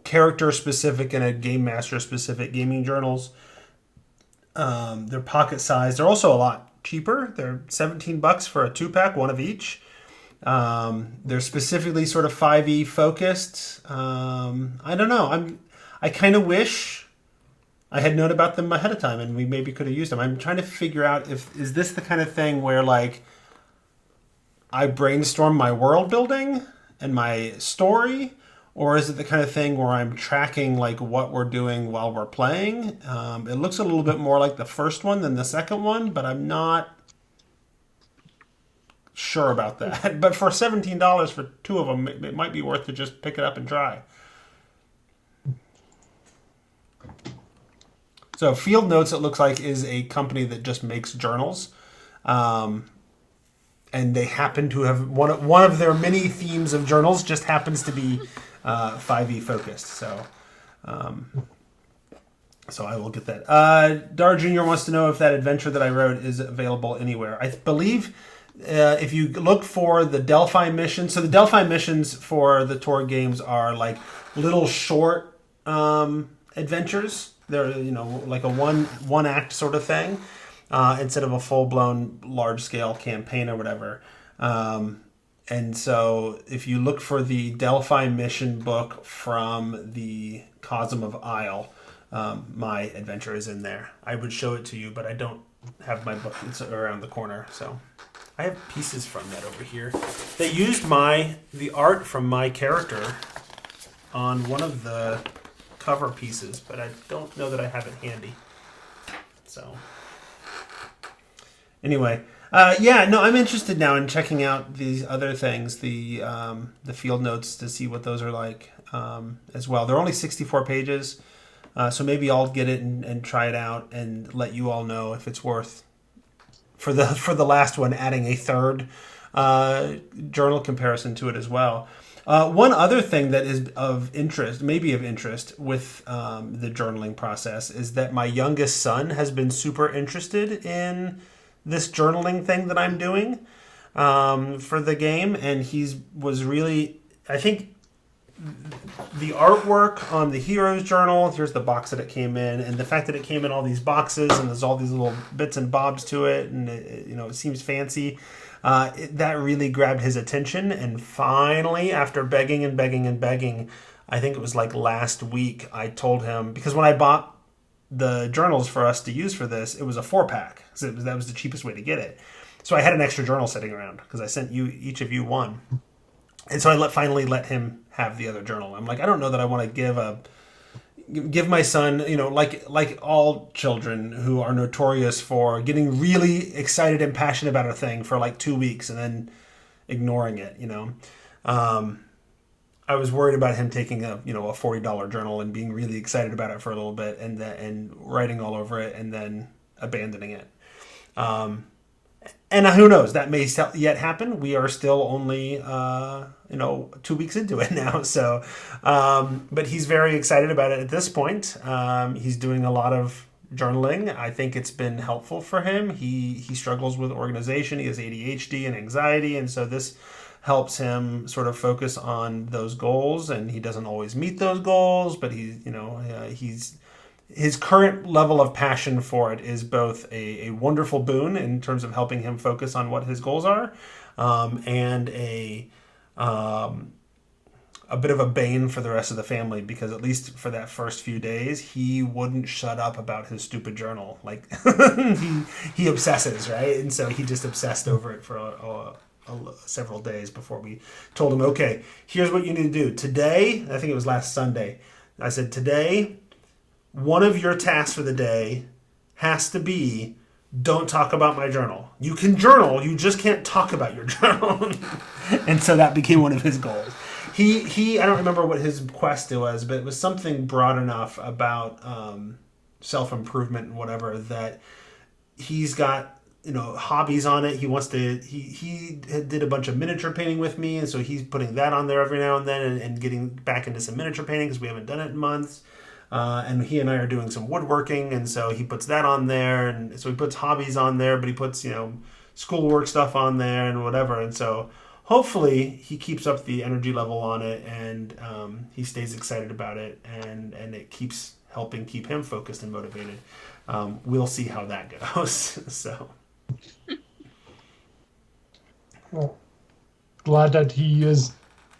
character specific and a game master specific gaming journals. They're pocket sized. They're also a lot cheaper. They're $17 for a 2-pack, one of each. They're specifically sort of 5e focused. I don't know. I kind of wish I had known about them ahead of time, and we maybe could have used them. I'm trying to figure out is this the kind of thing where like I brainstorm my world building and my story, or is it the kind of thing where I'm tracking like what we're doing while we're playing? It looks a little bit more like the first one than the second one, but I'm not sure about that. But for $17 for two of them, it might be worth to just pick it up and try. So Field Notes, it looks like, is a company that just makes journals. And they happen to have one of their many themes of journals just happens to be 5e focused. So I will get that. Dar Jr. wants to know if that adventure that I wrote is available anywhere. I believe if you look for the Delphi mission, so the Delphi missions for the Tor games are like little short adventures. They're like a one act sort of thing instead of a full blown large scale campaign or whatever. And so if you look for the Delphi mission book from the Cosm of Isle, my adventure is in there. I would show it to you, but I don't have my book. It's around the corner, so I have pieces from that over here. They used the art from my character on one of the cover pieces, but I don't know that I have it handy. So anyway, I'm interested now in checking out these other things, the field notes, to see what those are like as well. They're only 64 pages, so maybe I'll get it and try it out and let you all know if it's worth, for the last one, adding a third journal comparison to it as well. One other thing that is of interest, with the journaling process, is that my youngest son has been super interested in this journaling thing that I'm doing for the game, and was really, I think, the artwork on the hero's journal. Here's the box that it came in, and the fact that it came in all these boxes and there's all these little bits and bobs to it, and it seems fancy. That really grabbed his attention, and finally, after begging and begging and begging, I think it was like last week, I told him, because when I bought the journals for us to use for this, it was a 4-pack. So that was the cheapest way to get it. So I had an extra journal sitting around because I sent each of you one. And so I finally let him have the other journal. I'm like, I don't know that I want to give my son, like all children who are notorious for getting really excited and passionate about a thing for like 2 weeks and then ignoring it. I was worried about him taking a $40 journal and being really excited about it for a little bit and writing all over it and then abandoning it. And who knows? That may yet happen. We are still only 2 weeks into it now. So, but he's very excited about it at this point. He's doing a lot of journaling. I think it's been helpful for him. He struggles with organization. He has ADHD and anxiety, and so this helps him sort of focus on those goals. And he doesn't always meet those goals, but his current level of passion for it is both a wonderful boon in terms of helping him focus on what his goals are, and a bit of a bane for the rest of the family, because at least for that first few days, he wouldn't shut up about his stupid journal. Like he obsesses, right? And so he just obsessed over it for several days before we told him, okay, here's what you need to do. Today, I think it was last Sunday, I said, today, one of your tasks for the day has to be, don't talk about my journal. You can journal, you just can't talk about your journal. And so that became one of his goals. He I don't remember what his quest was, but it was something broad enough about self-improvement and whatever that he's got hobbies on it. He wants to, he did a bunch of miniature painting with me, and so he's putting that on there every now and then and getting back into some miniature painting because we haven't done it in months. And he and I are doing some woodworking, and so he puts that on there, and so he puts hobbies on there, but he puts schoolwork stuff on there and whatever, and so hopefully he keeps up the energy level on it, and he stays excited about it, and it keeps helping keep him focused and motivated. We'll see how that goes. So, well, glad that he is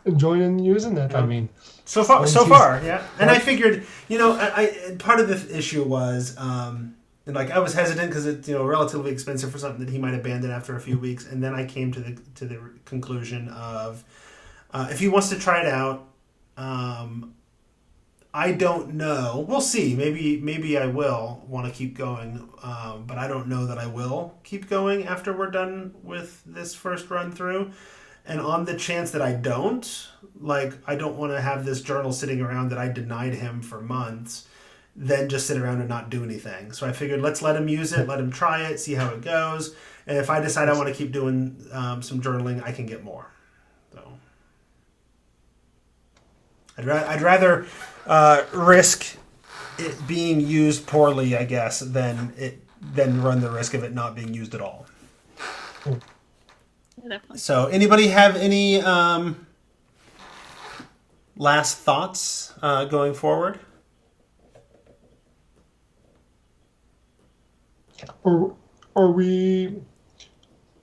enjoying using it. Yeah. I mean, so far, yeah. And I figured, I part of the issue was, I was hesitant because it's relatively expensive for something that he might abandon after a few weeks, and then I came to the conclusion of, if he wants to try it out, I don't know. We'll see. Maybe I will want to keep going, but I don't know that I will keep going after we're done with this first run through. And on the chance that I don't, I don't want to have this journal sitting around that I denied him for months, then just sit around and not do anything. So I figured, let's let him use it, let him try it, see how it goes. And if I decide I want to keep doing some journaling, I can get more. So I'd rather risk it being used poorly, I guess, than run the risk of it not being used at all. definitely. So, anybody have any last thoughts going forward? Or are we,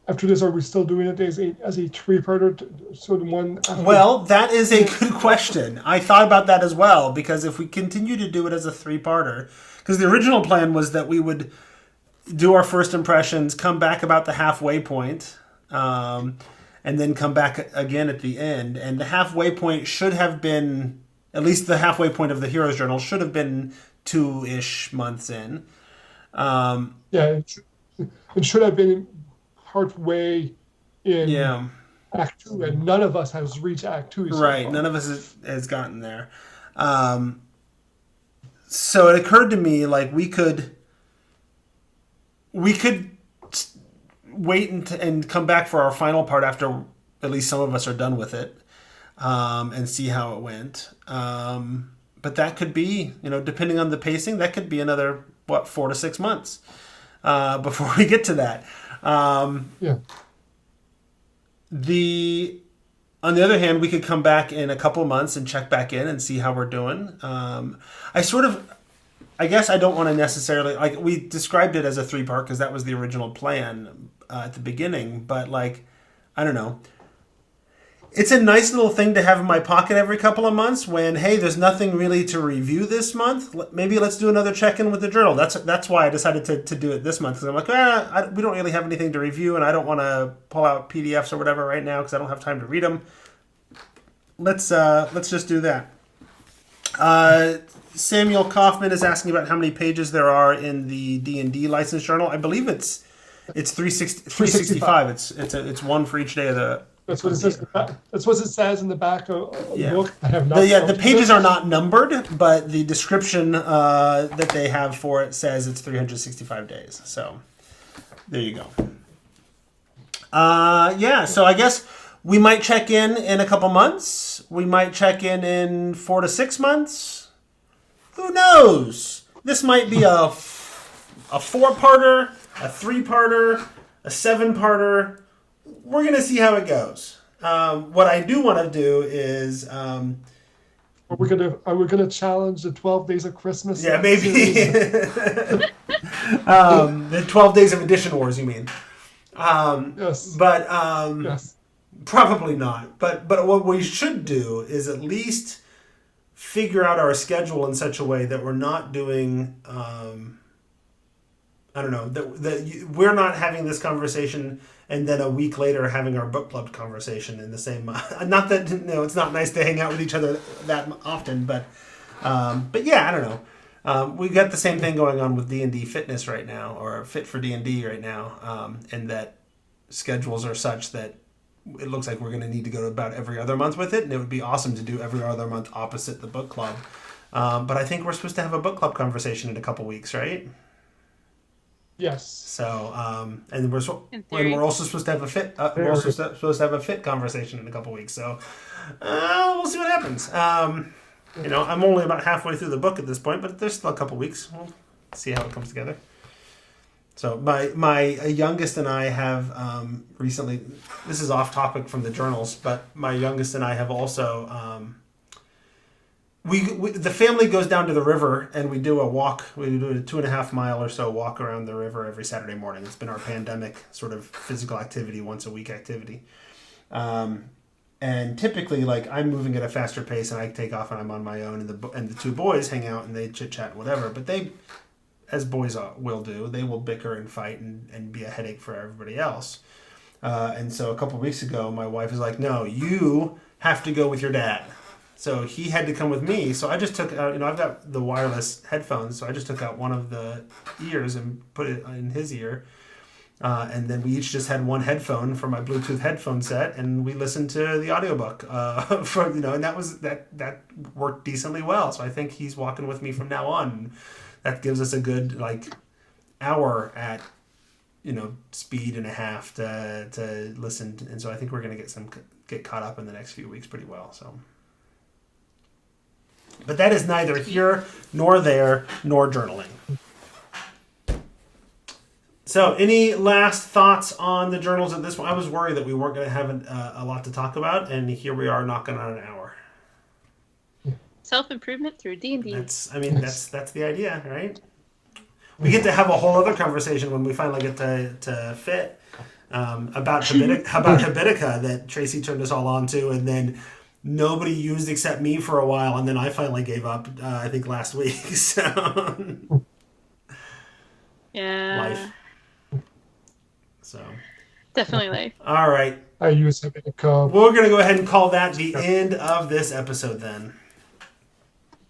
after this, are we still doing it as a three-parter? So the one after. Well, that is a good question. I thought about that as well, because if we continue to do it as a three-parter, because the original plan was that we would do our first impressions, come back about the halfway point, and then come back again at the end. And the halfway point should have been, at least the halfway point of the Hero's Journal should have been 2-ish months in. Yeah, it should have been partway in Yeah. Act 2, and none of us has reached Act 2 so Right. far. None of us has gotten there. So it occurred to me, like, we could wait and come back for our final part after at least some of us are done with it, and see how it went. But that could be, depending on the pacing, that could be another, 4 to 6 months before we get to that. Yeah. On the other hand, we could come back in a couple months and check back in and see how we're doing. I guess I don't want to necessarily, like, we described it as a 3-part because that was the original plan at the beginning. But, like, I don't know. It's a nice little thing to have in my pocket every couple of months when, hey, there's nothing really to review this month. Maybe let's do another check-in with the journal. That's why I decided to do it this month. Because I'm like, we don't really have anything to review, and I don't want to pull out PDFs or whatever right now because I don't have time to read them. Let's just do that. Samuel Kaufman is asking about how many pages there are in the D&D license journal. I believe it's 365. It's one for each day of the. That's what it says. That's what it says in the back of the book. I have not. The pages are not numbered, but the description that they have for it says it's 365 days. So there you go. So I guess we might check in a couple months. We might check in 4 to 6 months. Who knows? This might be a 4-parter, a 3-parter, a 7-parter. We're going to see how it goes. What I do want to do is... Are we gonna challenge the 12 Days of Christmas? Yeah, maybe. The 12 Days of Edition Wars, you mean? Yes. But yes. Probably not. But what we should do is at least figure out our schedule in such a way that we're not doing... I don't know, that we're not having this conversation and then a week later having our book club conversation in the same... Not that, it's not nice to hang out with each other that often, but yeah, I don't know. We got the same thing going on with D&D Fitness right now, or Fit for D&D right now, and that schedules are such that it looks like we're going to need to go to about every other month with it, and it would be awesome to do every other month opposite the book club. But I think we're supposed to have a book club conversation in a couple weeks, right? Yes. So, and we're also supposed to have a fit. We're also supposed to have a fit conversation in a couple weeks. So, we'll see what happens. I'm only about halfway through the book at this point, but there's still a couple weeks. We'll see how it comes together. So, my youngest and I have recently. This is off topic from the journals, but my youngest and I have also. The family goes down to the river and we do a walk. We do a 2.5 mile or so walk around the river every Saturday morning. It's been our pandemic sort of physical activity, once a week activity. And typically, like, I'm moving at a faster pace and I take off and I'm on my own, and the two boys hang out and they chit chat whatever. But they, as boys will do, they will bicker and fight and be a headache for everybody else. And so a couple of weeks ago, my wife was like, "No, you have to go with your dad." So he had to come with me. So I just took out, I've got the wireless headphones. So I just took out one of the ears and put it in his ear. And then we each just had one headphone for my Bluetooth headphone set. And we listened to the audiobook and that worked decently well. So I think he's walking with me from now on. That gives us a good, hour at, speed and a half to listen. And so I think we're going to get caught up in the next few weeks pretty well. So. But that is neither here nor there nor journaling. So, any last thoughts on the journals at this point? I was worried that we weren't going to have a lot to talk about, and here we are knocking on an hour. Self-improvement through D&D. That's the idea, right? We get to have a whole other conversation when we finally get to fit about Habitica that Tracy turned us all on to, and then nobody used except me for a while, and then I finally gave up, I think, last week. So, yeah. Life. So, Definitely life. all right. I use Habitica. We're going to go ahead and call that the end of this episode then.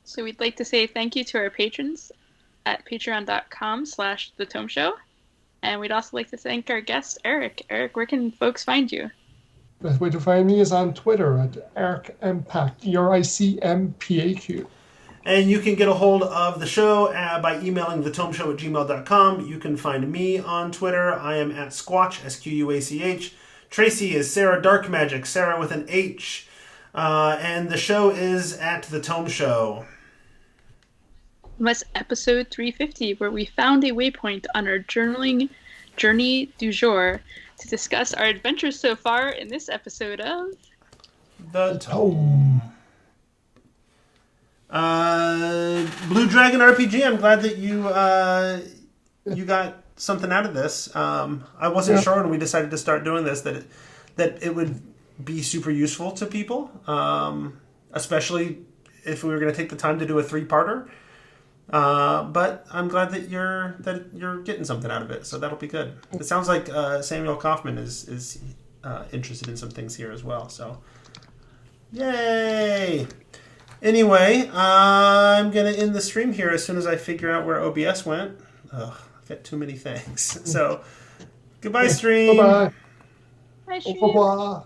So we'd like to say thank you to our patrons at patreon.com/The Tome Show. And we'd also like to thank our guest, Eric. Eric, where can folks find you? Best way to find me is on Twitter at EricMPAQ, EricMPAQ. And you can get a hold of the show by emailing thetomeshow@gmail.com. You can find me on Twitter. I am at Squatch, SQUACH. Tracy is Sarah Dark Magic, Sarah with an H. And the show is at The Tome Show. Was episode 350, where we found a waypoint on our journaling journey du jour to discuss our adventures so far in this episode of The Tome. Blue Dragon RPG, I'm glad that you got something out of this. I wasn't sure when we decided to start doing this that it would be super useful to people, especially if we were going to take the time to do a 3-parter. But I'm glad that you're getting something out of it, so that'll be good. It sounds like Samuel Kaufman is interested in some things here as well. So, yay! Anyway, I'm gonna end the stream here as soon as I figure out where OBS went. Ugh, I've got too many things. So, goodbye, stream. Bye-bye. Hi, Au revoir.